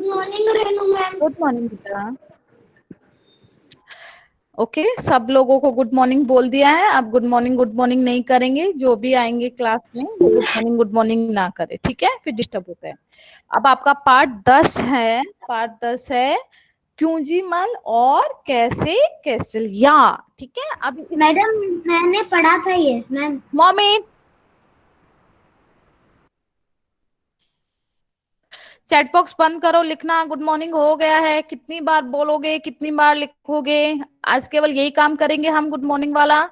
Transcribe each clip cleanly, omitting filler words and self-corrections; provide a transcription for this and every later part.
Morning Renu ma'am. Good morning बेटा। Okay सब लोगों को गुड मॉर्निंग बोल दिया है। अब गुड मॉर्निंग नहीं करेंगे। जो भी आएंगे क्लास में वो गुड मॉर्निंग ना करे, ठीक है, फिर डिस्टर्ब होता है। अब आपका पार्ट 10 है। पार्ट 10 है क्यों जी मल और कैसे कैसल या, ठीक है। अब मैडम मैंने पढ़ा था ये मैम। मॉमी चैट बॉक्स बंद करो, लिखना गुड मॉर्निंग हो गया है। कितनी बार बोलोगे, कितनी बार लिखोगे? आज केवल यही काम करेंगे हम, गुड मॉर्निंग वाला।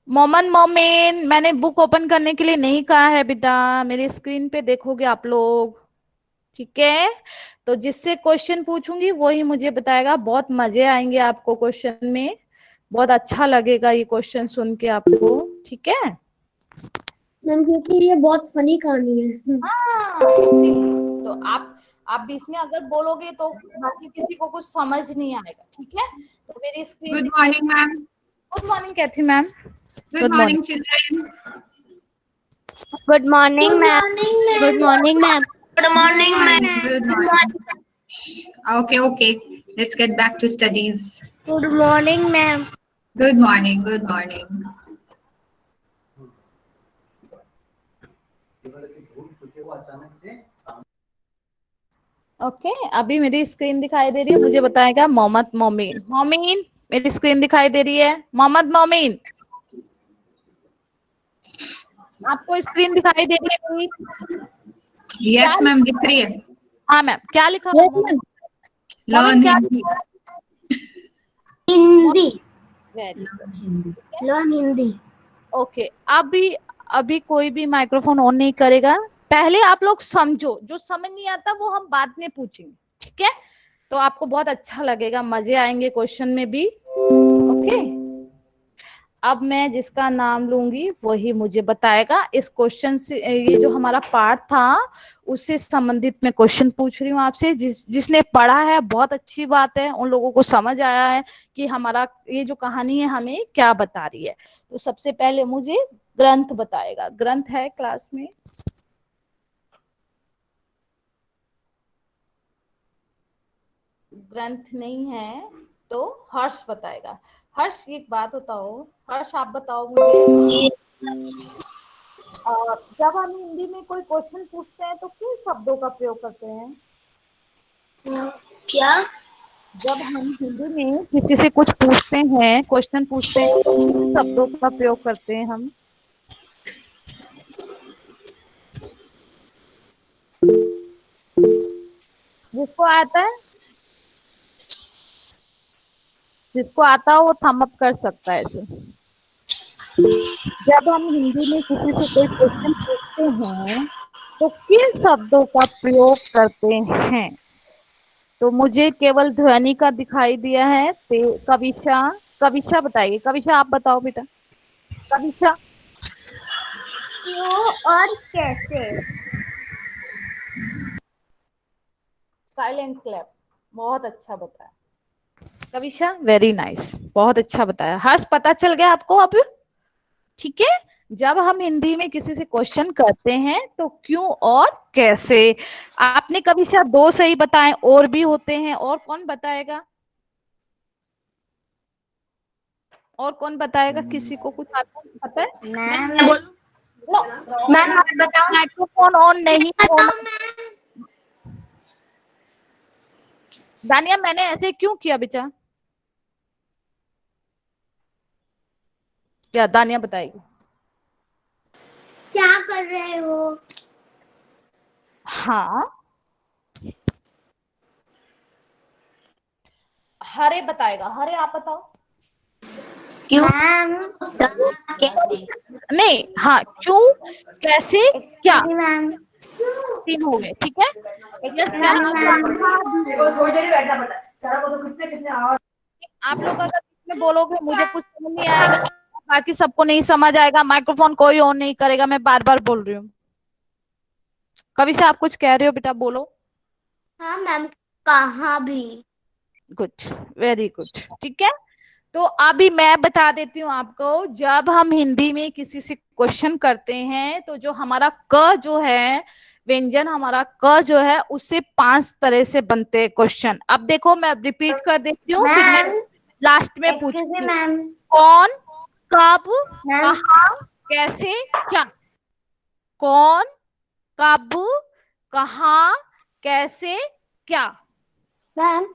मोमन मोमिन, मैंने बुक ओपन करने के लिए नहीं कहा है बेटा, मेरी स्क्रीन पे देखोगे आप लोग, ठीक है। तो जिससे क्वेश्चन पूछूंगी वही मुझे बताएगा। बहुत मजे आएंगे आपको क्वेश्चन में, बहुत अच्छा लगेगा ये क्वेश्चन सुन के आपको, ठीक है। मैम क्योंकि ये बहुत फनी कहानी है। हाँ इसीलिए तो आप बीच में अगर बोलोगे तो बाकी किसी को कुछ समझ नहीं आएगा, ठीक है। तो मेरी screen. Good morning ma'am. Good morning Kathy ma'am. Good morning children. Good morning ma'am. Good morning ma'am. Good morning ma'am. Good morning. Okay, okay. Let's get back to studies. Good morning ma'am. Good morning. Good morning. Okay अभी मेरी screen दिखाई दे रही है, मुझे बताएगा मोहम्मद मोमीन। मोमीन मेरी screen दिखाई दे रही है? मोहम्मद मोमीन आपको स्क्रीन दिखाई दे रही है मेरी? Yes, ma'am. दिख रही है. हाँ मैम, क्या लिखा हुआ मोमीन? मोमीन Learn क्या Hindi. लिखा है? Hindi. Very good. Learn Hindi. Okay अभी अभी कोई भी माइक्रोफोन ऑन नहीं करेगा। पहले आप लोग समझो, जो समझ नहीं आता वो हम बाद में पूछेंगे, ठीक है। तो आपको बहुत अच्छा लगेगा, मजे आएंगे क्वेश्चन में भी, ओके। अब मैं जिसका नाम लूंगी वही मुझे बताएगा। इस क्वेश्चन से, ये जो हमारा पार्ट था उससे संबंधित मैं क्वेश्चन पूछ रही हूँ आपसे। जिसने पढ़ा है बहुत अच्छी बात है, उन लोगों को समझ आया है कि हमारा ये जो कहानी है हमें क्या बता रही है। तो सबसे पहले मुझे ग्रंथ बताएगा। ग्रंथ है क्लास में? ग्रंथ नहीं है तो हर्ष बताएगा। हर्ष एक बात बताओ, हर्ष आप बताओ मुझे, जब हम हिंदी में कोई क्वेश्चन पूछते हैं तो किन शब्दों का प्रयोग करते हैं? क्या? जब हम हिंदी में किसी से कुछ पूछते हैं, क्वेश्चन पूछते हैं, तो किन शब्दों का प्रयोग करते हैं हम? जिसको आता है, जिसको आता हो वो थम अप कर सकता है ऐसे। जब हम हिंदी में किसी से कोई क्वेश्चन पूछते हैं तो किन शब्दों का प्रयोग करते हैं? तो मुझे केवल ध्वनि का दिखाई दिया है। कविशा, कविशा बताइए। कविशा आप बताओ बेटा। कविशा क्यों और कैसे? साइलेंट क्लैप, बहुत अच्छा बताया कविशा, वेरी नाइस, बहुत अच्छा बताया। हर्ष पता चल गया आपको अब, ठीक है। जब हम हिंदी में किसी से क्वेश्चन करते हैं तो क्यों और कैसे। आपने कविशा दो सही बताए, और भी होते हैं, और कौन बताएगा? और कौन बताएगा? किसी को कुछ आता है, पता है? मैम नो, मैम आप बताओ। माइक्रोफोन ऑन नहीं होना। दानिया मैंने ऐसे क्यों किया बेटा? क्या दानिया बताएगी? क्या कर रहे हो? हाँ हरे बताएगा। हरे आप बताओ। क्यों? मैम कैसे? नहीं, हाँ क्यों कैसे क्या, मैम। तीन हो गए, ठीक है। यस क्या आप लोग अगर इसमें बोलोगे मुझे कुछ समझ नहीं आएगा, बाकी सबको नहीं समझ आएगा, माइक्रोफोन कोई ऑन नहीं करेगा, मैं बार बार बोल रही हूँ। कभी से आप कुछ कह रहे हो बेटा, बोलो। हाँ मैम, कहाँ भी। गुड, वेरी गुड, ठीक है। तो अभी मैं बता देती हूँ आपको, जब हम हिंदी में किसी से क्वेश्चन करते हैं तो जो हमारा क जो है, व्यंजन हमारा क जो है, उससे 5 तरह से बनते हैं क्वेश्चन। अब देखो मैं रिपीट कर देती हूँ, फिर मैं मैम, लास्ट में एक्सक्यूज मी पूछती हूँ। मैम। कौन, कब, मैम, कहाँ, कैसे, क्या। कौन, कब, कहाँ, कैसे, क्या। मैम,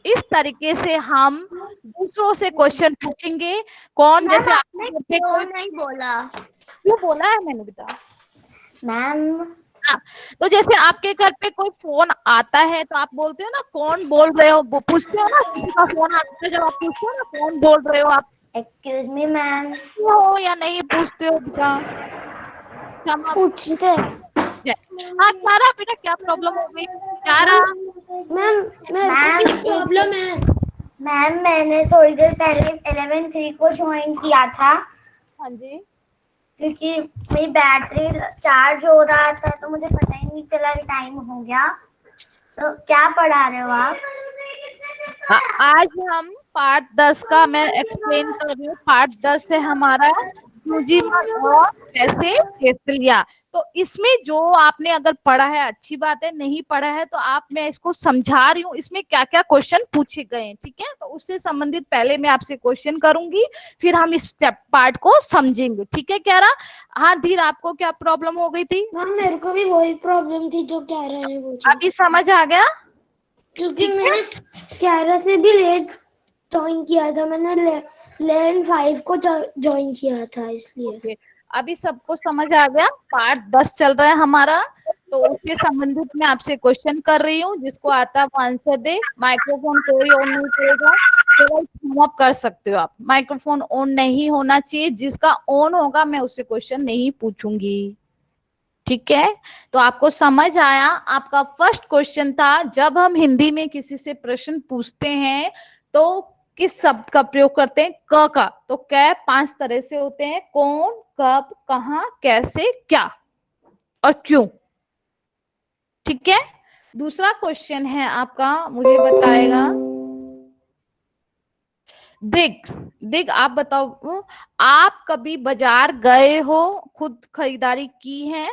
इस तरीके से हम दूसरों से क्वेश्चन पूछेंगे। कौन, मैम जैसे आपने आपके घर पे क्यों कोई, नहीं बोला? क्यों बोला है मैंने बेटा? मैम, हाँ, तो जैसे आपके घर पे कोई फोन आता है तो आप बोलते हो ना कौन बोल रहे हो, वो पूछते हो ना, किसी का फोन आता है जब आप पूछते हो ना कौन बोल रहे हो आप, एक्सक्यूज मी मैम। हो या नहीं पूछते हो बेटा? क्षमा। पूछते हाँ क्यारा, बेटा क्या प्रॉब्लम हो गई क्यारा? मैम, मेरे को भी प्रॉब्लम है। मैम, मैंने थोड़ी देर पहले 11:03 को ज्वाइन किया था, हाँ जी। क्योंकि मेरी बैटरी चार्ज हो रहा था तो मुझे पता ही नहीं चला कि टाइम हो गया। तो क्या पढ़ा रहे हो आप? आज हम पार्ट 10 का मैं एक्सप्लेन कर रही हूँ। पार्ट 10 है हमारा यूजीवन और कैसे केसलिया। तो इसमें जो आपने अगर पढ़ा है अच्छी बात है, नहीं पढ़ा है तो आप, मैं इसको समझा रही हूँ इसमें क्या क्या क्वेश्चन पूछे गए हैं, ठीक है? तो उससे संबंधित पहले मैं आपसे क्वेश्चन करूंगी, फिर हम इस पार्ट को समझेंगे, ठीक है क्यारा? हाँ धीर, आपको क्या प्रॉब्लम हो गई थी? मैम, मेरे को भी वही प्रॉब्लम थी जो क्यारा ने पूछी, अभी समझ आ गया? क्योंकि ठीक है। मैंने क्यारा से भी लेट ज्वाइन किया था। मैंने 11:05 को ज्वाइन किया था, इसलिए। ओके, अभी सबको समझ आ गया? पार्ट 10 चल रहा है हमारा, तो उससे संबंधित मैं आपसे क्वेश्चन कर रही हूँ, जिसको आता है वो आंसर दे। माइक्रोफोन कोई ऑन नहीं करेगा, केवल थम अप कर सकते हो आप। माइक्रोफोन ऑन नहीं होना चाहिए, जिसका ऑन होगा मैं उससे क्वेश्चन नहीं पूछूंगी, ठीक है? तो आपको समझ आया? आपका फर्स्ट क्वेश्चन था, जब हम हिंदी में किसी से प्रश्न पूछते हैं तो किस शब्द का प्रयोग करते हैं? क का। तो क 5 तरह से होते हैं, कौन, कब, कहाँ, कैसे, क्या और क्यों, ठीक है? दूसरा क्वेश्चन है आपका, मुझे बताएगा दिग। दिग, आप बताओ, आप कभी बाजार गए हो, खुद खरीदारी की है?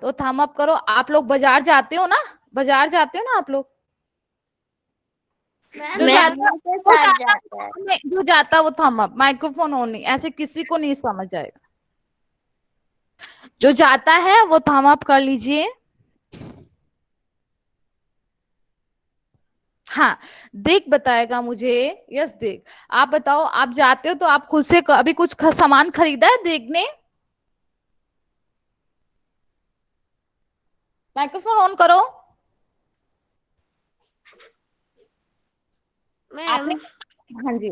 तो थम अप करो। आप लोग बाजार जाते हो ना? बाजार जाते हो ना आप लोग? जो जाता वो जाता, जो जाता वो थम अप। माइक्रोफोन ऑन नहीं, ऐसे किसी को नहीं समझ आएगा। जो जाता है वो थम अप कर लीजिए। हाँ, देख बताएगा मुझे। यस देख, आप बताओ, आप जाते हो तो आप खुद से अभी कुछ सामान खरीदा है देख ने? माइक्रोफोन ऑन करो। आपने, हाँ जी,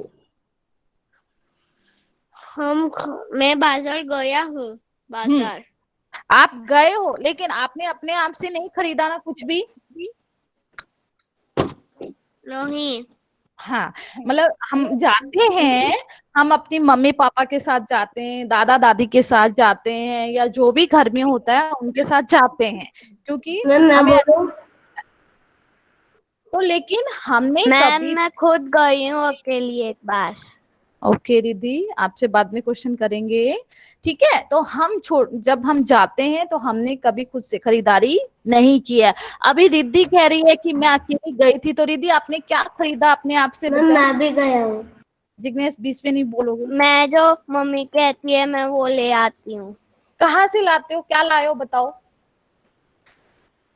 मैं बाजार गया हूँ। बाजार आप गए हो, लेकिन आपने अपने आप से नहीं खरीदा ना कुछ भी? नहीं। हाँ, मतलब हम जाते हैं, हम अपनी मम्मी पापा के साथ जाते हैं, दादा दादी के साथ जाते हैं, या जो भी घर में होता है उनके साथ जाते हैं, क्योंकि मैं हमें, बोलूं? तो लेकिन हमने मैम, कभी, मैं खुद गई हूँ अकेली एक बार। ओके दीदी, आपसे बाद में क्वेश्चन करेंगे, ठीक है? तो हम जब हम जाते हैं तो हमने कभी खुद से खरीदारी नहीं की है। अभी दीदी कह रही है कि मैं अकेली गई थी, तो दीदी आपने क्या खरीदा अपने आप से मैम, बेटा? मैं भी गया हूँ। जिग्नेश बीच में नहीं बोलोगे। मैं जो मम्मी कहती है मैं वो ले आती हूँ। कहाँ से लाते हो, क्या लाए हो बताओ?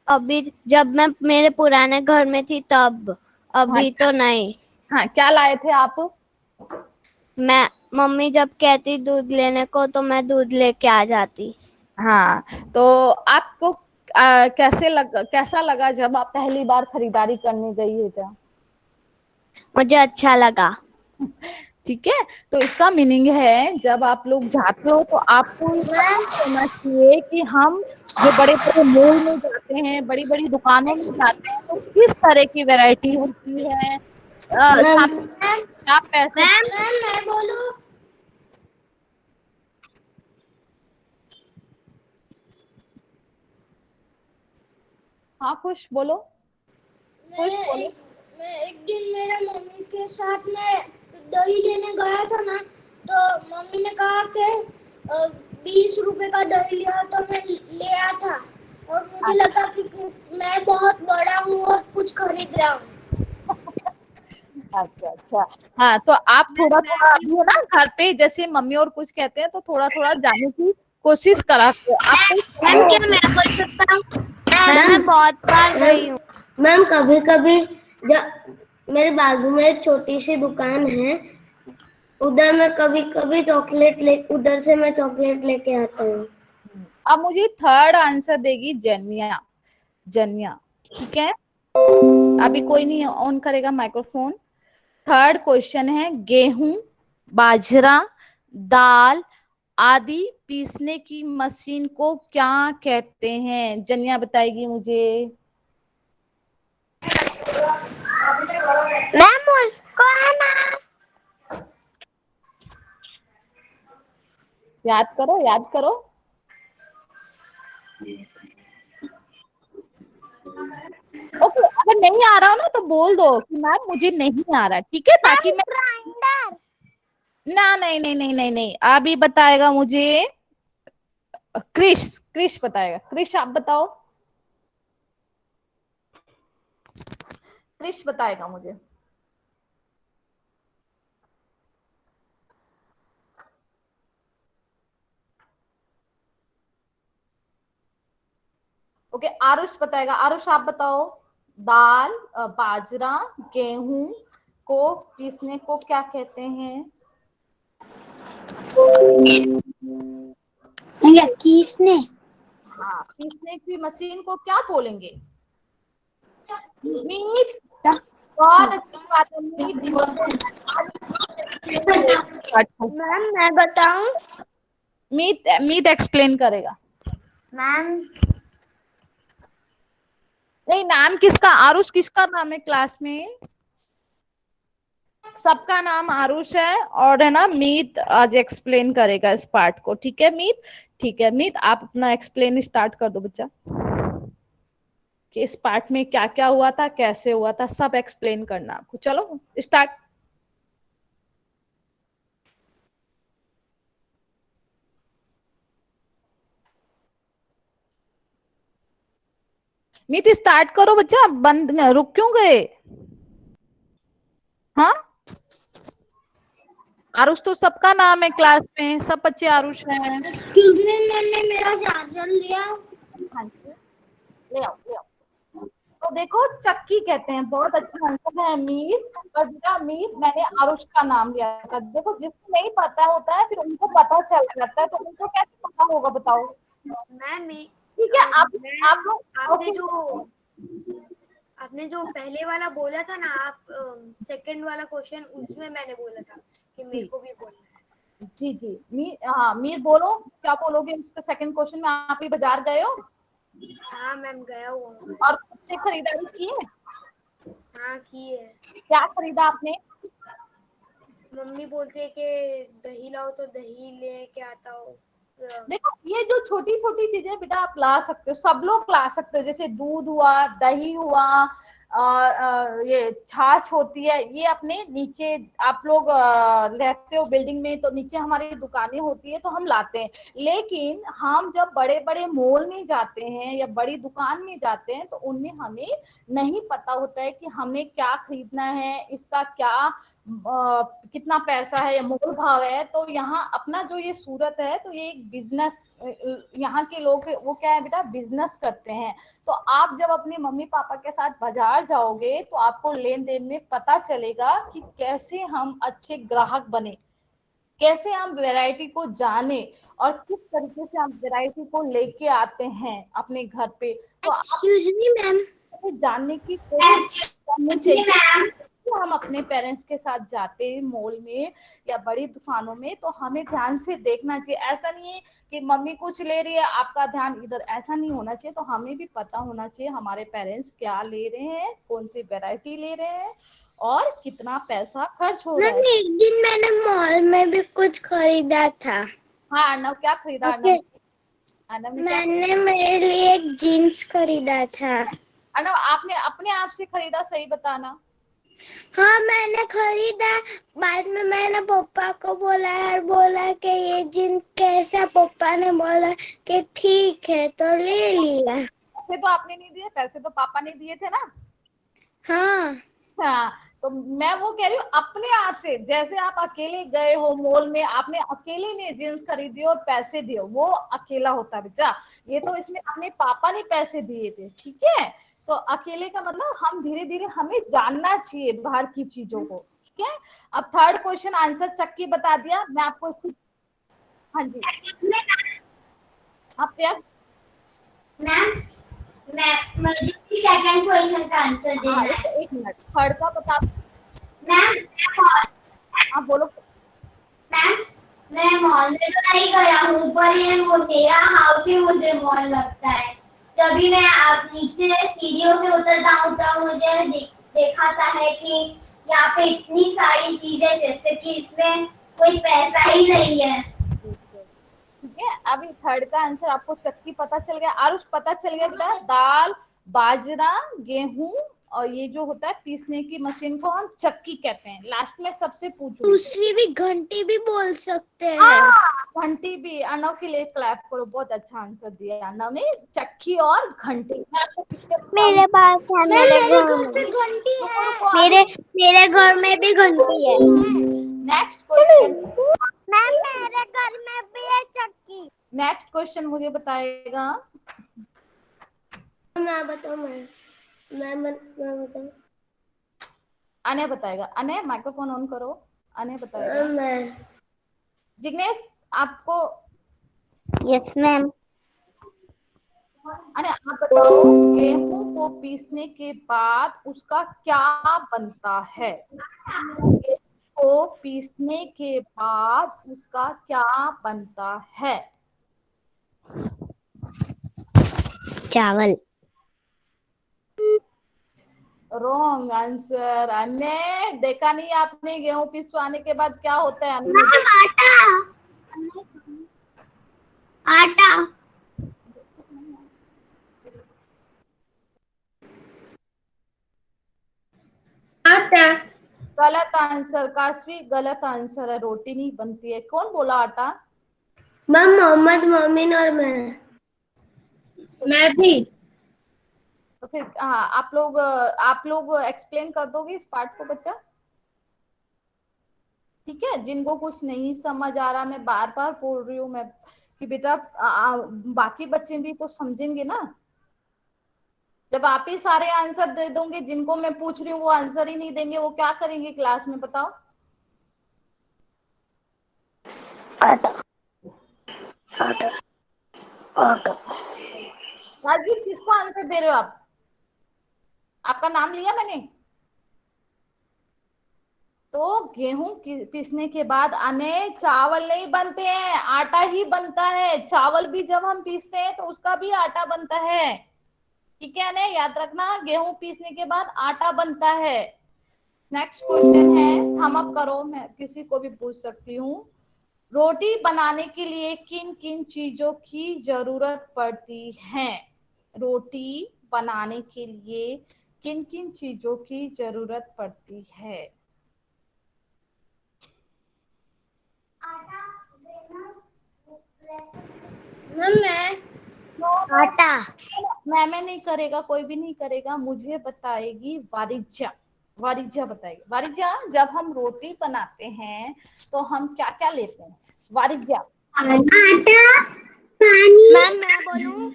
अभी जब मैं मेरे पुराने घर में थी तब, हाँ, अभी तो नहीं। हाँ क्या लाए थे आप? मैं, मम्मी जब कहती दूध लेने को तो मैं दूध लेके आ जाती। हाँ, तो आपको कैसा लगा जब आप पहली बार खरीदारी करने गई है जब? मुझे अच्छा लगा। ठीक है, तो इसका मीनिंग है, जब आप लोग जाते हो तो आपको ये पता होना चाहिए कि हम जो बड़े बड़े मॉल में जाते हैं, बड़ी बड़ी दुकानों में जाते हैं, तो किस तरह की वैरायटी होती है। आप पैसे, मैं बोलूं? हाँ खुश बोलो, खुश बोलो। मैं एक दिन मेरे मम्मी के साथ में दही लेने गया था ना, तो मम्मी ने कहा कि 20 रुपए का दही लिया, तो मैं ले आया था और मुझे लगा कि मैं बहुत बड़ा हूँ और कुछ खरीद रहा हूँ। अच्छा अच्छा, हाँ तो आप थोड़ा थोड़ा अभी है ना घर पे, जैसे मम्मी और कुछ कहते हैं तो थोड़ा थोड़ा जाने की कोशिश करा करो। आपको मैम क्या मैं बोल सकता हूँ? मैं बहुत बार गई हूँ मैम। कभी कभी जब मेरे बाजू में एक छोटी सी दुकान है, उधर मैं कभी कभी उधर से मैं चॉकलेट लेके आता हूँ। अब मुझे थर्ड आंसर देगी जन्या। जन्या, ठीक है, अभी कोई नहीं ऑन करेगा माइक्रोफोन। थर्ड क्वेश्चन है, गेहूं, बाजरा, दाल आदि पीसने की मशीन को क्या कहते हैं? जन्या बताएगी मुझे। मैम उसको है ना, याद करो याद करो। ओके, अगर नहीं आ रहा हो ना तो बोल दो कि मैम मुझे नहीं आ रहा, ठीक है, ताकि मैं ग्राइंडर। ना, नहीं नहीं नहीं नहीं नहीं, अभी बताएगा मुझे क्रिश। क्रिश बताएगा। क्रिश आप बताओ। क्रिश बताएगा मुझे। ओके, आरुष बताएगा। आरुष आप बताओ। दाल, बाजरा, गेहूं को पीसने को क्या कहते हैं? या किसने? हाँ, पीसने की मशीन को क्या बोलेंगे? मीट। बहुत अच्छी बात है, मीट। मैम मैं बताऊं? मीट मीट एक्सप्लेन करेगा। मैम नहीं, नाम किसका? आरुष किसका नाम है क्लास में? सबका नाम आरुष है, और है ना मीत आज एक्सप्लेन करेगा इस पार्ट को, ठीक है मीत? ठीक है मीत, आप अपना एक्सप्लेन स्टार्ट कर दो बच्चा, कि इस पार्ट में क्या क्या हुआ था, कैसे हुआ था, सब एक्सप्लेन करना आपको। चलो स्टार्ट। मीत स्टार्ट करो बच्चा, बंद रुक क्यों गए? हाँ, आरुष तो सबका नाम है क्लास में, सब बच्चे आरुष हैं। मैंने मेरा चार्जर लिया। हाँ जी, ले आओ ले आओ। तो देखो चक्की कहते हैं, बहुत अच्छा आंसर है मीर। और बेटा मीर, मैंने आरुष का नाम लिया था। देखो जिसको नहीं पता होता है फिर उनको पता चल जाता है, तो उनको कैसे पता होगा बताओ? मैम ठीक है, आप लोग आपने जो पहले वाला बोला था ना, आप सेकंड वाला क्वेश्चन, उसमें मैंने बोला था कि मेरे को भी बोलना है। जी जी मीर, हाँ मीर बोलो, क्या बोलोगे उसके सेकंड क्वेश्चन में? आप ही बाजार गए हो? हाँ मैम गया हुआ हूँ। और खुद से खरीदारी की है? हाँ की है। क्या खरीदा आपने? मम्मी बोलती है कि दही लाओ, तो दही लेके आता हूँ। देखो ये जो छोटी छोटी चीजें बेटा आप ला सकते हो, सब लोग ला सकते हो, जैसे दूध हुआ, दही हुआ, ये छाछ होती है, ये अपने नीचे आप लोग रहते हो बिल्डिंग में, तो नीचे हमारी दुकानें होती है तो हम लाते हैं। लेकिन हम जब बड़े बड़े मॉल में जाते हैं या बड़ी दुकान में जाते हैं तो उनमें हमें नहीं पता होता है कि हमें क्या खरीदना है, इसका क्या कितना पैसा है या मोल भाव है। तो यहाँ अपना जो ये सूरत है, तो ये एक बिजनेस, यहाँ के लोग वो क्या है बेटा, बिजनेस करते हैं। तो आप जब अपने मम्मी पापा के साथ बाजार जाओगे तो आपको लेन देन में पता चलेगा कि कैसे हम अच्छे ग्राहक बने, कैसे हम वैरायटी को जाने, और किस तरीके से हम वैरायटी को लेके आते हैं अपने घर पे। तो एक्सक्यूज मी मैम, जानने की कोशिश करनी चाहिए। हम अपने पेरेंट्स के साथ जाते हैं मॉल में या बड़ी दुकानों में, तो हमें ध्यान से देखना चाहिए। ऐसा नहीं है कि मम्मी कुछ ले रही है आपका ध्यान इधर, ऐसा नहीं होना चाहिए। तो हमें भी पता होना चाहिए हमारे पेरेंट्स क्या ले रहे हैं, कौन सी वैरायटी ले रहे हैं और कितना पैसा खर्च हो रहा है। एक दिन मैंने मॉल में भी कुछ खरीदा था। हाँ अर्नव, क्या खरीदा? अर्नव ने मैंने मेरे लिए एक जीन्स खरीदा था। अर्नव आपने अपने आप से खरीदा? सही बताना। हाँ मैंने खरीदा, बाद में मैंने पापा को बोला और बोला कि ये जींस कैसा, पापा ने बोला कि ठीक है तो ले लिया। पैसे तो आपने नहीं दिए, पैसे तो पापा ने दिए थे ना। हाँ हाँ, तो मैं वो कह रही हूँ अपने आप से, जैसे आप अकेले गए हो मॉल में, आपने अकेले ने जींस खरीदी और पैसे दिए, वो अकेला होता है बच्चा। ये तो इसमें अपने पापा ने पैसे दिए थे, ठीक है। तो अकेले का मतलब हम धीरे धीरे, हमें जानना चाहिए बाहर की चीजों को, ठीक है। अब थर्ड क्वेश्चन आंसर चक्की बता दिया, मैं आपको इसकी, हाँ जी आप क्या, मैम मुझे सेकंड क्वेश्चन का आंसर देना है। एक मिनट, थर्ड का बता। मैम आप बोलो। मैम मैं मॉल में तो नहीं गया हूँ, पर ये वो मेरा हाउस ही मुझे मॉल लगता है। जब भी मैं आप नीचे सीढ़ियों से उतरता हूँ तब मुझे दिखाता है कि यहाँ पे इतनी सारी चीजें, जैसे कि इसमें कोई पैसा ही नहीं है। ठीक है, अभी थर्ड का आंसर आपको चक्की पता चल गया, आरुष पता चल गया बेटा। दाल, बाजरा, गेहूं और ये जो होता है पीसने की मशीन को हम चक्की कहते हैं। लास्ट में सबसे पूछूंगी, दूसरी भी घंटी भी बोल सकते हैं। घंटी भी। अर्णव के लिए क्लैप करो, बहुत अच्छा आंसर दिया अर्णव ने, चक्की और घंटी। मैं आपको मेरे पास है, मेरे घर पे घंटी है। मेरे घर में भी घंटी है। नेक्स्ट क्वेश्चन, मैम मेरे घर में भी है चक्की। नेक्स्ट क्वेश्चन मुझे बताएगा, मैं बताऊं, मैं बताऊं। अनय बताएगा। अनय माइक्रोफोन ऑन करो, अनय बताएगा। जिग्नेश आपको, यस मैम। अरे आप बताओ, गेहूं को पीसने के बाद उसका क्या बनता है? गेहूं को पीसने के बाद उसका क्या बनता है? चावल। Wrong answer. अन्य देखा नहीं आपने, गेहूं पिसवाने के बाद क्या होता है? आटा। आटा। आटा। गलत आंसर काशवी, गलत आंसर है, रोटी नहीं बनती है। कौन बोला आटा? मैम मोहम्मद मोमिन और मैं भी। तो फिर हाँ, आप लोग एक्सप्लेन कर दोगे इस पार्ट को बच्चा, ठीक है। जिनको कुछ नहीं समझ आ रहा, मैं बार बार बोल रही हूँ मैं कि बेटा बाकी बच्चे भी तो समझेंगे ना। जब आप ही सारे आंसर दे दोगे, जिनको मैं पूछ रही हूँ वो आंसर ही नहीं देंगे, वो क्या करेंगे क्लास में बताओ? आटा। आटा। आटा। राजवीर किसको आंसर दे रहे हो आप? आपका नाम लिया मैंने। तो गेहूं पीसने के बाद अने चावल नहीं बनते हैं, आटा ही बनता है। चावल भी जब हम पीसते हैं तो उसका भी आटा बनता है, ठीक है ना। याद रखना, गेहूं पीसने के बाद आटा बनता है। नेक्स्ट क्वेश्चन है, थम अप करो, मैं किसी को भी पूछ सकती हूँ। रोटी बनाने के लिए किन किन चीजों की जरूरत पड़ती है? रोटी बनाने के लिए किन किन चीजों की जरूरत पड़ती है? आटा। मैं नहीं करेगा, कोई भी नहीं करेगा, मुझे बताएगी वारिजा। वारिजा बताएगी। वारिजा, जब हम रोटी बनाते हैं तो हम क्या क्या लेते हैं? वारिजा। आटा, पानी। मैम मैं बोलूं?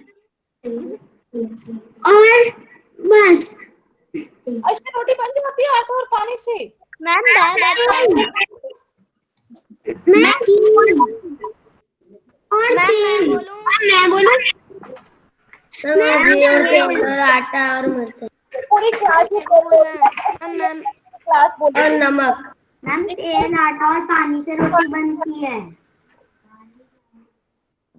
और बस। ऐसे रोटी बन जाती है आटा और पानी से? मैम मैं बोलूं? और आटा और मिर्च पूरी क्लास मैम क्लास बोल और नमक। मैम तेल, आटा और पानी से रोटी बनती है।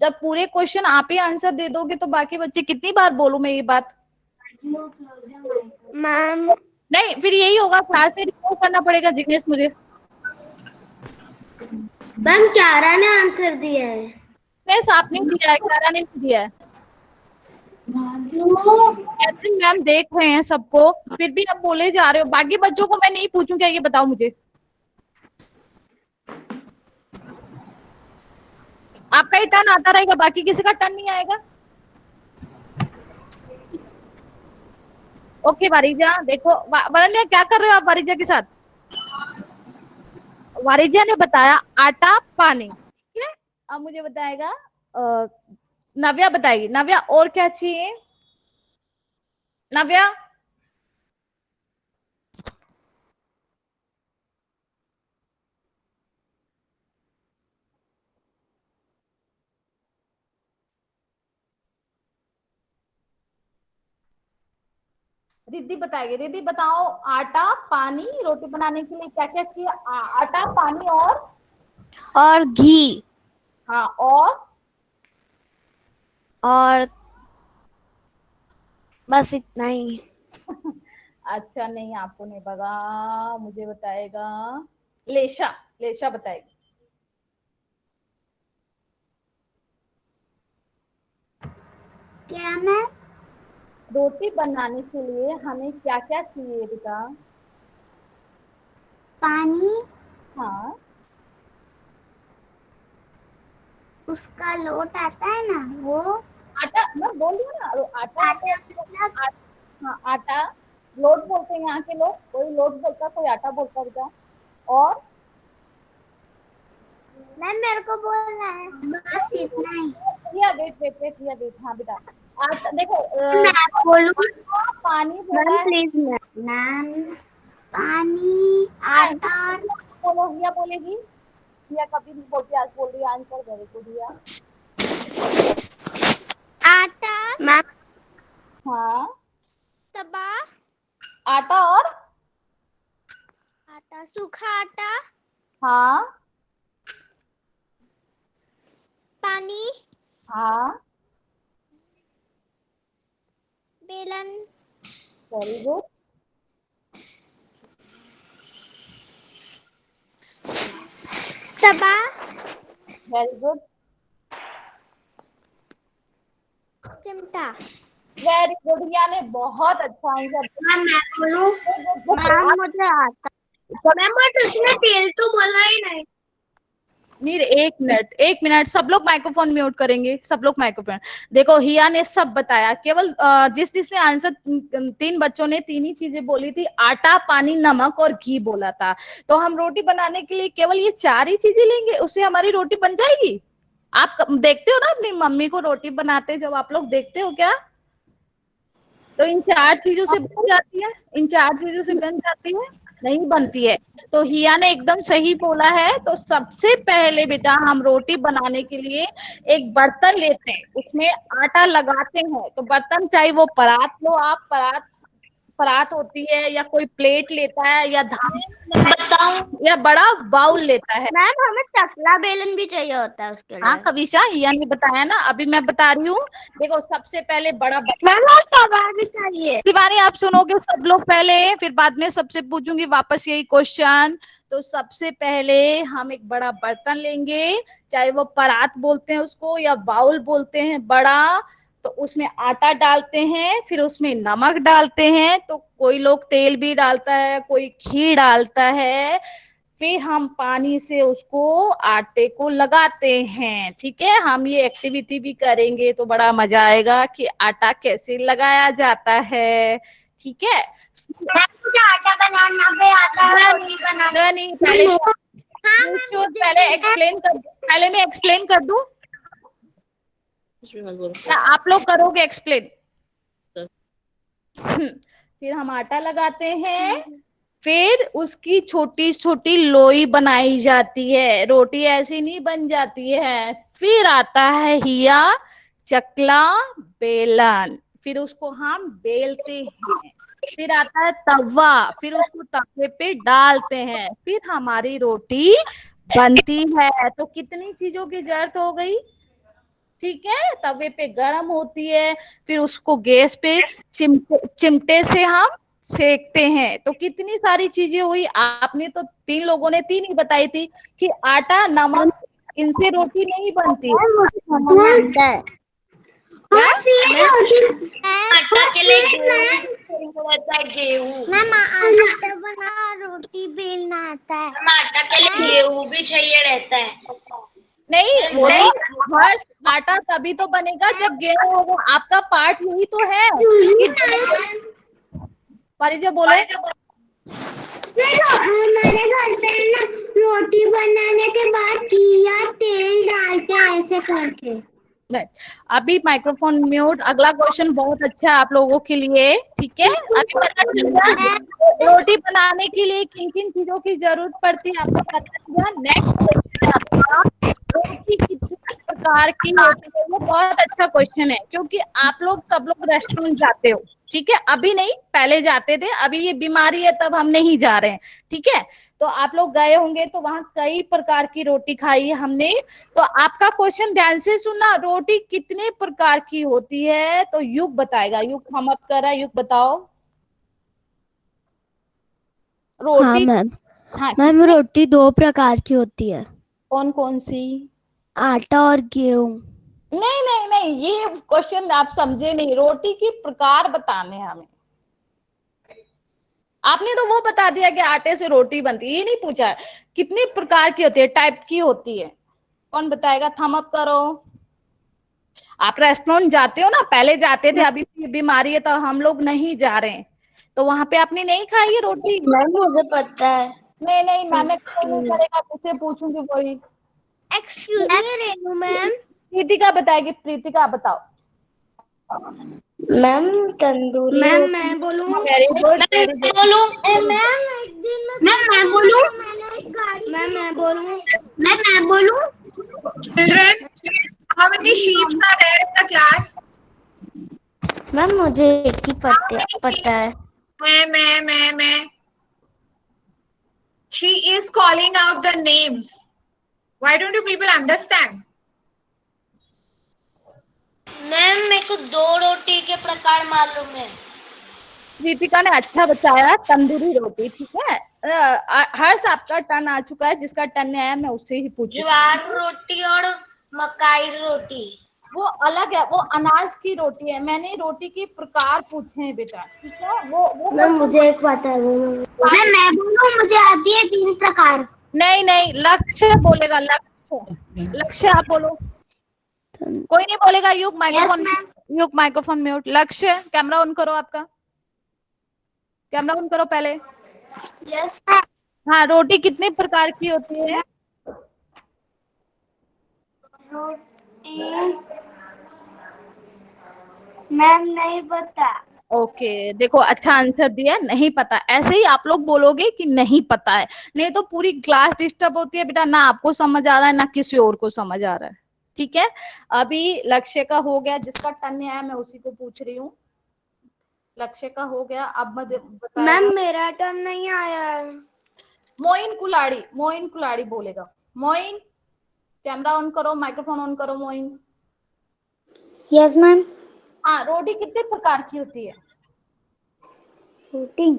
जब पूरे क्वेश्चन आप ही आंसर दे दोगे तो बाकी बच्चे कितनी बार बोलूं मैं ये बात? मैम नहीं, फिर यही होगा, क्लास से रिपोर्ट करना पड़ेगा जिग्नेश मुझे। मैम क्यारा ने आंसर दिया है। नहीं, आपने दिया है, क्लारा ने नहीं दिया है। कैथरीन मैम देख रहे हैं सबको, फिर भी आप बोले जा रहे हो। बाकी बच्चों को मैं नहीं पूछूं क्या, ये बताओ मुझे। आपका ही टर्न आता रहेगा, बाकी किसी का टर्न नहीं आएगा। ओके वारिजा, देखो वरण्या क्या कर रहे हो आप वारिजा के साथ। वारिजा ने बताया आटा पानी, ठीक है। अब मुझे बताएगा नव्या बताएगी। नव्या और क्या चाहिए नव्या। रिद्धि बताएगी। रिद्धि बताओ, आटा पानी रोटी बनाने के लिए क्या क्या चाहिए। आटा पानी और घी हाँ और बस इतना ही। अच्छा नहीं, आपको नहीं पता, मुझे बताएगा लेशा। लेशा बताएगी। क्या मैं रोटी बनाने के लिए हमें क्या क्या चाहिए बेटा। पानी, हाँ उसका लोट आता है ना वो, आटा, मैं बोल रही हूँ ना आटा। हाँ आटा लोट बोलते हैं यहाँ के लोग, कोई लोट बोलता कोई आटा बोलता बेटा। और मैम मेरे को बोलना है बस इतना ही। रिया वेट वेट वेट, रिया वेट, हाँ बेटा। आटा देखो मैं बोलूं पानी बोला मैम है। प्लीज। मैम पानी आटा बोलो, रिया बोलेगी। रिया कभी नहीं बोलती, आज बोल रही है आंसर। वेरी गुड रिया। आटा मैम हाँ तबा आटा और आटा सूखा आटा हाँ पानी हाँ बेलन वेरी गुड। तबा वेरी गुड। चिमटा। वेरी गुड रिया ने बहुत अच्छा आंसर। मैम मैं बोलूं मैम मुझे आता मैम बट उसने तेल तो बोला ही नहीं। नीर एक मिनट सब लोग माइक्रोफोन म्यूट करेंगे, सब लोग माइक्रोफोन। देखो हिया ने सब बताया, केवल जिसने आंसर 3 बच्चों ने 3 ही चीजें बोली थी, आटा पानी नमक और घी बोला था। तो हम रोटी बनाने के लिए केवल ये 4 ही चीजें लेंगे, उससे हमारी रोटी बन जाएगी। आप देखते हो ना अपनी मम्मी को रोटी बनाते, जब आप लोग देखते हो क्या, तो इन 4 चीजों से बन जाती है, इन 4 चीजों से बन जाती है, नहीं बनती है। तो हिया ने एकदम सही बोला है। तो सबसे पहले बेटा हम रोटी बनाने के लिए एक बर्तन लेते हैं, उसमें आटा लगाते हैं। तो बर्तन चाहे वो परात लो आप, परात होती है, या कोई प्लेट लेता है, या बताऊं, या बड़ा बाउल लेता है। मैम हमें चकला बेलन भी चाहिए होता है उसके लिए। हाँ कविशा, हिया ने बताया ना, अभी मैं बता रही हूँ। देखो सबसे पहले बड़ा मैम तवा भी चाहिए। शिवानी आप सुनोगे सब लोग पहले, फिर बाद में सबसे पूछूंगी वापस यही क्वेश्चन। तो सबसे पहले हम एक बड़ा बर्तन लेंगे, चाहे वो परात बोलते हैं उसको या बाउल बोलते हैं बड़ा। तो उसमें आटा डालते हैं, फिर उसमें नमक डालते हैं। तो कोई लोग तेल भी डालता है, कोई घी डालता है। फिर हम पानी से उसको आटे को लगाते हैं। ठीक है, हम ये एक्टिविटी भी करेंगे तो बड़ा मजा आएगा कि आटा कैसे लगाया जाता है। ठीक है, मुझे आटा बनाना भी आता है, रोटी बनाना नहीं पहले एक्सप्लेन कर, पहले मैं एक्सप्लेन कर दूं, क्या आप लोग करोगे एक्सप्लेन। फिर हम आटा लगाते हैं, फिर उसकी छोटी छोटी लोई बनाई जाती है, रोटी ऐसी नहीं बन जाती है। फिर आता है हिया चकला बेलन, फिर उसको हम बेलते हैं। फिर आता है तवा, फिर उसको तवे पे डालते हैं, फिर हमारी रोटी बनती है। तो कितनी चीजों की जरूरत हो गई। ठीक है, तवे पे गरम होती है, फिर उसको गैस पे चिमटे से हम सेकते हैं। तो कितनी सारी चीजें हुई। आपने तो 3 लोगों ने 3 ही बताई थी कि आटा नमक इनसे रोटी नहीं बनती है। आटा के लिए गेहूं रहता है, गेहूं। मैम आटा बना रोटी बेलना आता है। आटा के लिए गेहूं भी चाहिए रहता है। नहीं, वो तो हर आटा तभी तो बनेगा जब गेहूं होगा। आपका पार्ट यही तो है कि परिचय बोलो। हमारे घर पे ना रोटी बनाने के बाद घी तेल डालते हैं ऐसे करके। राइट, अभी माइक्रोफोन म्यूट। अगला क्वेश्चन बहुत अच्छा है आप लोगों के लिए, ठीक है। अभी पता चल गया रोटी बनाने के लिए किन किन चीजों की जरूरत पड़ती है, आपको पता चल गया। नेक्स्ट, रोटी कितने प्रकार की होती है? वो बहुत अच्छा क्वेश्चन है, क्योंकि आप लोग सब लोग रेस्टोरेंट जाते हो, ठीक है। अभी नहीं, पहले जाते थे, अभी ये बीमारी है तब हम नहीं जा रहे हैं, ठीक है। तो आप लोग गए होंगे तो वहां कई प्रकार की रोटी खाई है हमने। तो आपका क्वेश्चन ध्यान से सुनना, रोटी कितने प्रकार की होती है? तो युग बताएगा। युग हम अप कर रहा है, युग बताओ रोटी। हाँ मैम। हाँ, मैम रोटी 2 प्रकार की होती है, कौन कौन सी? आटा और गेहूं। नहीं नहीं नहीं, ये क्वेश्चन आप समझे नहीं। रोटी की प्रकार बताने हैं हमें। आपने तो वो बता दिया कि आटे से रोटी बनती है, ये नहीं पूछा कितनी प्रकार की होती है, टाइप की होती है। कौन बताएगा? थम अप करो। आप रेस्टोरेंट जाते हो ना, पहले जाते थे, अभी बीमारी है तो हम लोग नहीं जा रहे हैं। तो वहां पे आपने नहीं खाई है रोटी? मैम मुझे पता है। नहीं नहीं, मैंने नहीं करेगा, किससे पूछूंगी? वही excuse me Renu ma'am. Pritika बताएगी। प्रीतिका बताओ। मैम तंदूरी। मैम मैं बोलूं? Very good, very good. बोलूं? मैम एक दिन मैं बोलूं? मैम मैं बोलूं? मैं बोलूं? Children, how many sheep are there in the class? Ma'am मुझे एक ही पता है। मैं. She is calling out the names. Why don't you people understand? Ma'am मेरे को 2 रोटी के प्रकार मालूम है। प्रीतिका ने अच्छा बताया, तंदूरी रोटी, ठीक है। हर्ष आपका टर्न आ चुका है, जिसका टर्न आया मैं उससे ही पूछूं। ज्वार रोटी और मकाई रोटी वो अलग है, वो अनाज की रोटी है। मैंने रोटी के प्रकार पूछे हैं बेटा, ठीक है। वो मैम मुझे एक पता है। मैं बोलूं? मुझे आती है 3 प्रकार। नहीं नहीं, लक्ष्य बोलेगा। लक्ष्य, लक्ष्य आप बोलो। कोई नहीं बोलेगा। युग माइक्रोफोन, युग माइक्रोफोन म्यूट। लक्ष्य, कैमरा ऑन करो। आपका कैमरा ऑन करो पहले। Yes ma'am. हाँ, रोटी कितने प्रकार की होती है? रोटी मैम नहीं पता। ओके, देखो अच्छा आंसर दिया, नहीं पता। ऐसे ही आप लोग बोलोगे कि नहीं पता है, नहीं तो पूरी क्लास डिस्टर्ब होती है बेटा। ना आपको समझ आ रहा है, ना किसी और को समझ आ रहा है, ठीक है। अभी लक्ष्य का हो गया, जिसका टर्न नहीं आया मैं उसी को पूछ रही हूँ। लक्ष्य का हो गया, अब मुझे मैम मेरा टर्न नहीं आया है। मोइन कुलाड़ी, मोइन कुलाड़ी बोलेगा। मोइन, कैमरा ऑन करो, माइक्रोफोन ऑन करो। मोइन। Yes ma'am. हाँ, रोटी कितने प्रकार की होती है? रोटी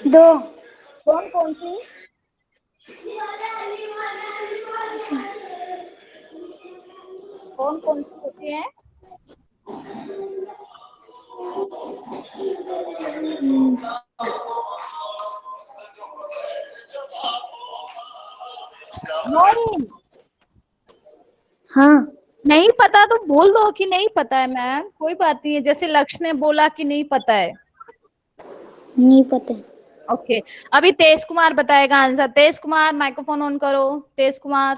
2। कौन कौन सी? कौन कौन सी होती है? मोइन, हाँ नहीं पता तो बोल दो कि नहीं पता है मैम, कोई बात नहीं है। जैसे लक्ष्य ने बोला कि नहीं पता है। नहीं पता। ओके, अभी तेज कुमार बताएगा answer. Tej Kumar, microphone on करो। तेज कुमार।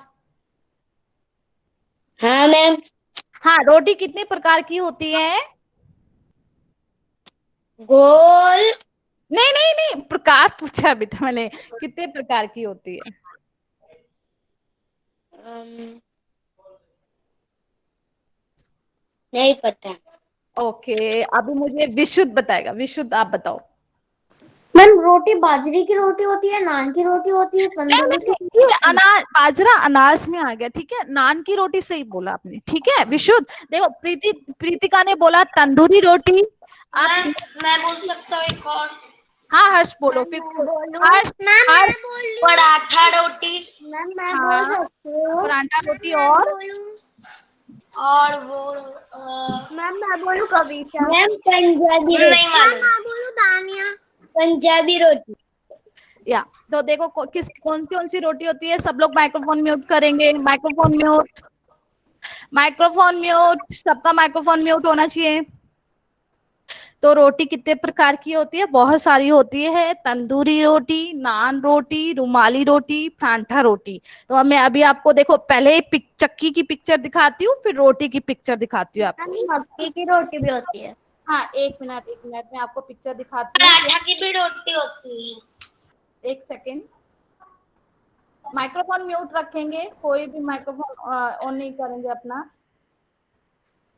हाँ मैम। हाँ, रोटी कितने प्रकार की होती है? गोल। नहीं नहीं नहीं, प्रकार पूछा बेटा मैंने, कितने प्रकार की होती है? नहीं पता। ओके, अभी मुझे विशुद्ध बताएगा। विशुद्ध आप बताओ। मैम रोटी बाजरे की रोटी होती है, नान की रोटी होती है, नहीं तंदूरी की नहीं, ये अनाज, बाजरा अनाज में आ गया, ठीक है। नान की रोटी सही बोला आपने, ठीक है। विशुद्ध देखो, प्रीतिका ने बोला तंदूरी रोटी। आप मैं बोल सकता हूँ एक और। हाँ हर्ष बोलो फिर। हर्ष, हर्ष, पराठा रोटी। मैम मैं बोल हाँ, सकती हूँ। पराठा रोटी और और वो मैम मैं बोलूं कविता? मैम पंजाबी रोटी। नहीं मालूम। मैं बोलूं दानिया? पंजाबी रोटी। या तो देखो कौन सी रोटी होती है। सब लोग माइक्रोफोन म्यूट करेंगे। माइक्रोफोन म्यूट, माइक्रोफोन म्यूट, सबका माइक्रोफोन म्यूट होना चाहिए। तो रोटी कितने प्रकार की होती है? बहुत सारी होती है। तंदूरी रोटी, नान रोटी, रुमाली रोटी, परांठा रोटी। तो अब मैं अभी आपको देखो पहले चक्की की पिक्चर दिखाती हूँ, फिर रोटी की पिक्चर दिखाती हूँ आपको। मक्की की रोटी भी होती है। हाँ, एक मिनट मैं आपको पिक्चर दिखाती हूँ। पराठा की भी रोटी होती है। एक सेकेंड, माइक्रोफोन म्यूट रखेंगे, कोई भी माइक्रोफोन ऑन नहीं करेंगे अपना।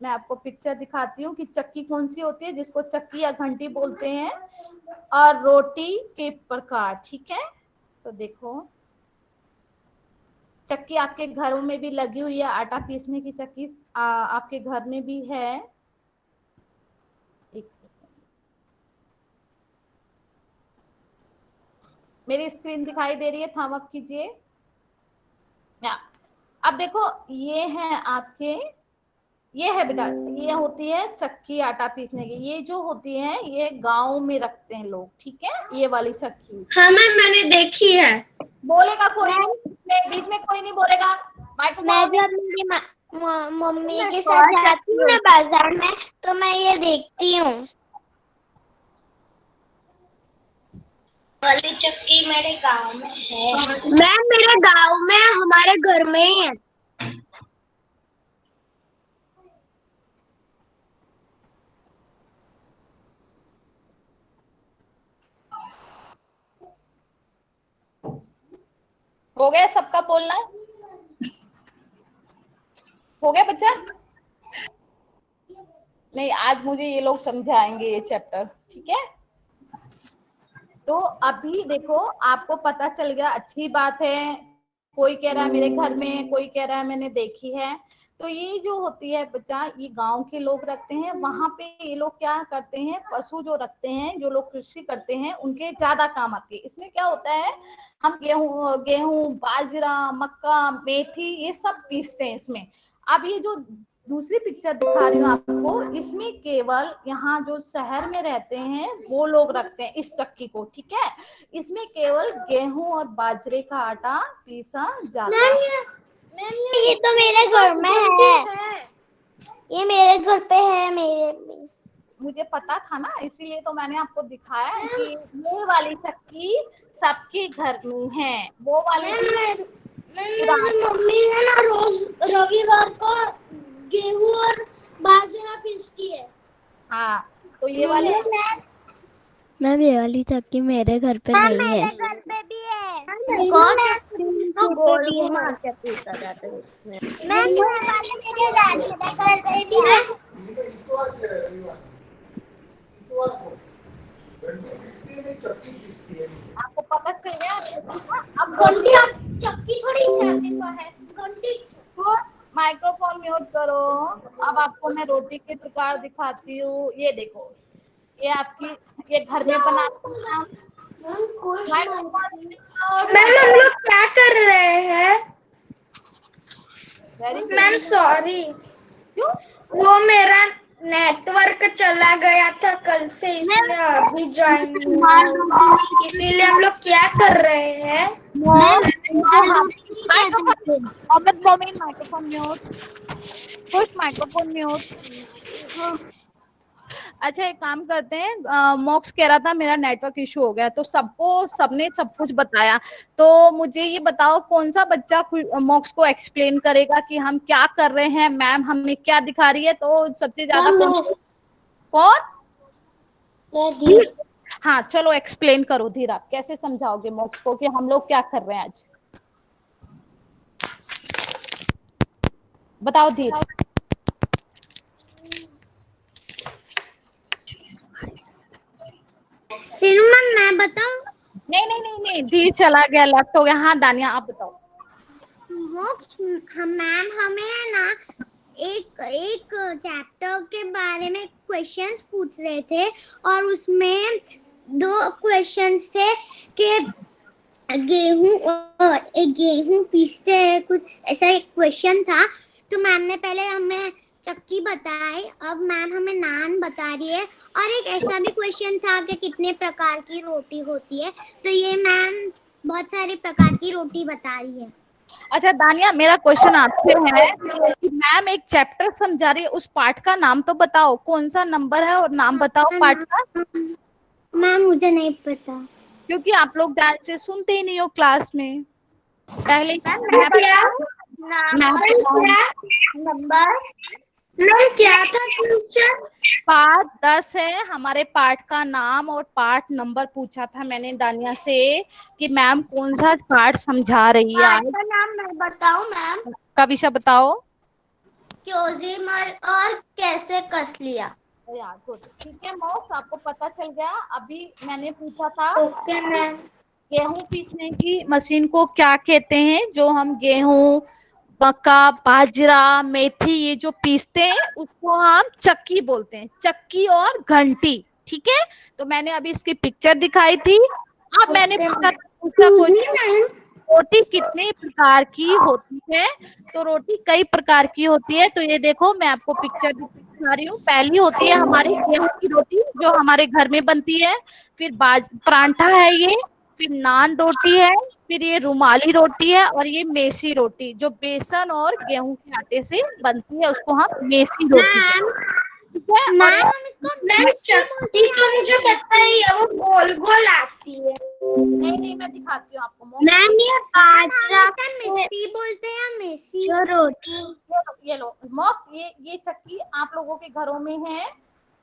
मैं आपको पिक्चर दिखाती हूँ कि चक्की कौन सी होती है, जिसको चक्की या घंटी बोलते हैं, और रोटी के प्रकार। ठीक है, तो देखो चक्की आपके घरों में भी लगी हुई है। आटा पीसने की चक्की आपके घर में भी है। एक सेकेंड, मेरी स्क्रीन दिखाई दे रही है? थंब अप कीजिए। अब देखो ये है आपके, ये है बेटा, ये होती है चक्की आटा पीसने की। ये जो होती है ये गांव में रखते हैं लोग। ठीक है, ये वाली चक्की। हाँ मैम मैंने देखी है। बोलेगा कोई नहीं, बीच में कोई नहीं बोलेगा। मैं जब मेरी मम्मी के साथ जाती हूँ ना बाजार में, तो मैं ये देखती हूँ। वाली चक्की मेरे गांव में है। मैम मेरे गांव में, हमारे घर में ही है। हो गया सबका बोलना? हो गया बच्चा? नहीं, आज मुझे ये लोग समझाएंगे ये चैप्टर। ठीक है, तो अभी देखो आपको पता चल गया, अच्छी बात है। कोई कह रहा है मेरे घर में, कोई कह रहा है मैंने देखी है। तो ये जो होती है बच्चा, ये गांव के लोग रखते हैं। वहां पे ये लोग क्या करते हैं, पशु जो रखते हैं, जो लोग कृषि करते हैं, उनके ज्यादा काम आती है। इसमें क्या होता है, हम गेहूं, बाजरा, मक्का, मेथी, ये सब पीसते हैं इसमें। अब ये जो दूसरी पिक्चर दिखा रही हूँ आपको, इसमें केवल यहाँ जो शहर में रहते हैं वो लोग रखते हैं इस चक्की को। ठीक है, इसमें केवल गेहूं और बाजरे का आटा पीसा जाता है। ये तो मेरे घर में है। ये मेरे घर पे है। मुझे पता था ना, इसीलिए तो मैंने आपको दिखाया कि ये वाली चक्की सबके घर में है। वो वाली मम्मी है ना, रोज रविवार को गेहूं और बाजरा पीसती है। हाँ, तो ये वाली मैम ये वाली चक्की मेरे घर पे नहीं है। मेरे घर पे भी है। कौन है? तो गोल घुमा के पीसा जाता है उसमें। मैं मेरे दादी के घर पे भी है। आपको पता चल गया? अब घंटी चक्की थोड़ी है। घंटी तो माइक्रोफोन म्यूट करो। अब आपको मैं रोटी के प्रकार दिखाती हूँ। ये देखो, ये आपकी, ये घर में बनाते हैं। मैम हम लोग क्या कर रहे हैं? मैम सॉरी, वो मेरा नेटवर्क चला गया था कल से, इसलिए अभी ज्वाइन हुआ। इसीलिए हम लोग क्या कर रहे हैं? Microphone mute, push microphone mute. अच्छा, एक काम करते हैं, मॉक्स कह रहा था मेरा नेटवर्क इशू हो गया, तो सबने सब कुछ बताया। तो मुझे ये बताओ, कौन सा बच्चा मॉक्स को एक्सप्लेन करेगा कि हम क्या कर रहे हैं, मैम हमें क्या दिखा रही है। तो सबसे ज्यादा कौन? हाँ, चलो एक्सप्लेन करो धीरा, कैसे समझाओगे मॉक्स को कि हम लोग क्या कर रहे हैं आज? बताओ धीरा। मैं बताऊं? नहीं, धीर चला गया, लेफ्ट हो गया। हाँ दानिया, आप बताओ। मैम हमें है ना एक चैप्टर के बारे में क्वेश्चंस पूछ रहे थे, और उसमें 2 क्वेश्चंस थे कि गेहूं पीसते हैं, कुछ ऐसा एक क्वेश्चन था। तो मैम ने पहले हमें चक्की बताई, अब मैम हमें नान बता रही है। और एक ऐसा भी क्वेश्चन था कि कितने प्रकार की रोटी होती है, तो ये मैम बहुत सारे प्रकार की रोटी बता रही है। अच्छा दानिया, मेरा क्वेश्चन आपसे है कि मैम एक चैप्टर समझा रही है, उस पार्ट का नाम तो बताओ, कौन सा नंबर है और नाम बताओ पार्ट का। मैम मुझे नहीं पता, क्योंकि आप लोग ध्यान से सुनते ही नहीं हो क्लास में। पहले नंबर मैम क्या था क्वेश्चन? पार्ट 10 है, हमारे पार्ट का नाम और पार्ट नंबर पूछा था मैंने दानिया से कि मैम कौन सा पार्ट समझा रही है आज। का नाम मैं बताऊं मैम? कविशा बताओ। क्योजिमर और कैसे कस लिया। यार गुड, ठीक है मॉक्स, आपको पता चल गया। अभी मैंने पूछा था ओके मैम। गेहूं पीसने की मशीन को क्या कहते हैं, जो हम गेहूं, मक्का, बाजरा, मेथी ये जो पीसते हैं उसको हम चक्की बोलते हैं, चक्की और घंटी। ठीक है, तो मैंने अभी इसकी पिक्चर दिखाई थी। अब मैंने पूछा क्वेश्चन, रोटी कितने प्रकार की होती है। तो रोटी कई प्रकार की होती है। तो ये देखो, मैं आपको पिक्चर दिखा रही हूँ। पहली होती है हमारी गेहूं की रोटी, जो हमारे घर में बनती है। फिर परांठा है ये, फिर नान रोटी है, फिर ये रुमाली रोटी है, और ये मेसी रोटी जो बेसन और गेहूं के आटे से बनती है, उसको हम मेसी रोटी कहते हैं। ठीक है, और मैम इसको चक्की तो मुझे पता ही है, वो गोल गोल आती है। नहीं मैं दिखाती हूँ आपको। मैम ये बाजरा मेसी बोलते हैं, मेसी जो रोटी। ये लो मॉक्स, ये चक्की आप लोगों के घरों में है,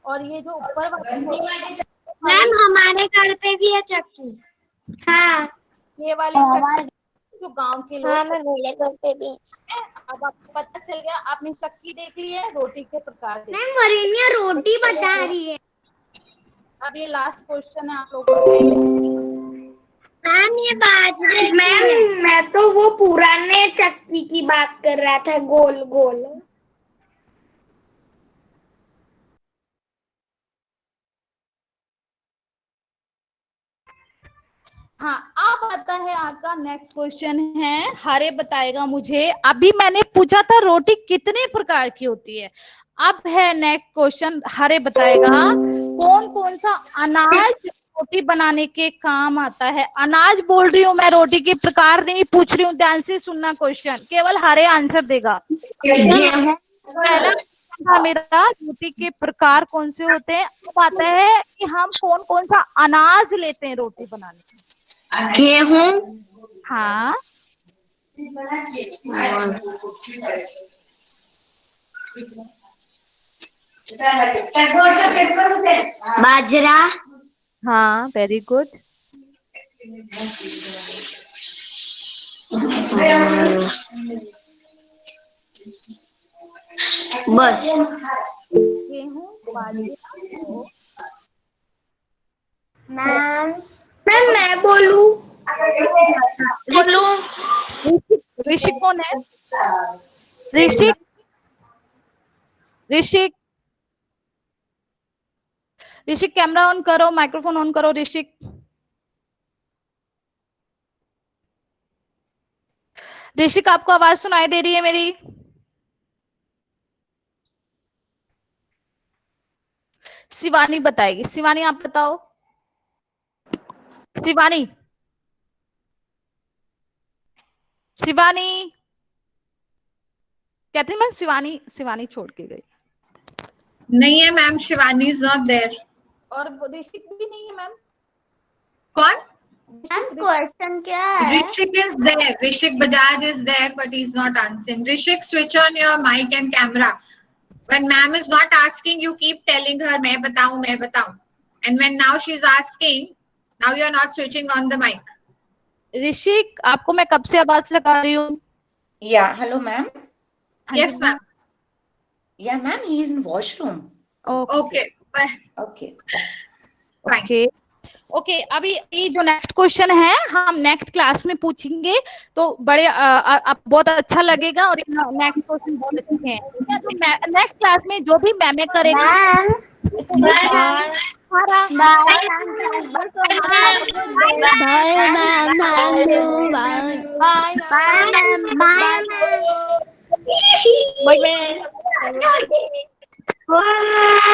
और ये जो ऊपर वाली मैम हमारे घर पे भी है चक्की। हाँ ये वाली चक्की जो गांव के लोग। हाँ मैं मेरे घर पे भी। अब आपको पता चल गया, आपने चक्की देख ली है, रोटी के प्रकार देख लिए। मैम वरीनिया रोटी बता रही है। अब ये लास्ट क्वेश्चन है आप लोगों से। मैम ये बाजरे मैम मैं तो वो पुराने चक्की की बात कर रहा था, गोल गोल। हाँ, अब आता है आपका नेक्स्ट क्वेश्चन है, हरे बताएगा मुझे। अभी मैंने पूछा था रोटी कितने प्रकार की होती है। अब है नेक्स्ट क्वेश्चन, हरे बताएगा कौन कौन सा अनाज रोटी बनाने के काम आता है। अनाज बोल रही हूँ मैं, रोटी के प्रकार नहीं पूछ रही हूँ। ध्यान से सुनना क्वेश्चन, केवल हरे आंसर देगा। पहला था मेरा, रोटी के प्रकार कौन से होते हैं। अब आता है कि हम कौन कौन सा अनाज लेते हैं रोटी बनाने में। गेहूं, हाँ, बाजरा, हाँ, वेरी गुड। बस। गेहूं, बाजरा और मैम मैं बोलूं? ऋषिक कौन है? ऋषिक, ऋषिक, ऋषिक कैमरा ऑन करो, माइक्रोफोन ऑन करो ऋषिक। ऋषिक आपको आवाज सुनाई दे रही है मेरी? शिवानी बताएगी। शिवानी आप बताओ। शिवानी, शिवानी कहती मैम, शिवानी, शिवानी छोड़ के गई। नहीं है ma'am, Shivani is not there. और ऋषिक भी नहीं है मैम। कौन? क्वेश्चन क्या है? Rishik is there. Rishik Bajaj is there, but he's not answering. Rishik, switch on your mic and camera. When ma'am is not asking, you keep telling her, मैं बताऊं. And when now she's asking, now you're not switching on the mic. ऋषिक, आपको मैं कब से आवाज लगा रही हूँ? Yeah, hello, ma'am. Yes, ma'am. Yeah, ma'am, he is in washroom. Okay. Okay. Fine. Okay okay, अभी ये जो नेक्स्ट क्वेश्चन है हम नेक्स्ट क्लास में पूछेंगे, तो बड़े आप बहुत अच्छा लगेगा। और नेक्स्ट क्वेश्चन बहुत अच्छे हैं। ठीक है, तो नेक्स्ट क्लास में जो भी मैम करेगा, bye ma'am, thank you, bye. Bye ma'am. Boy band.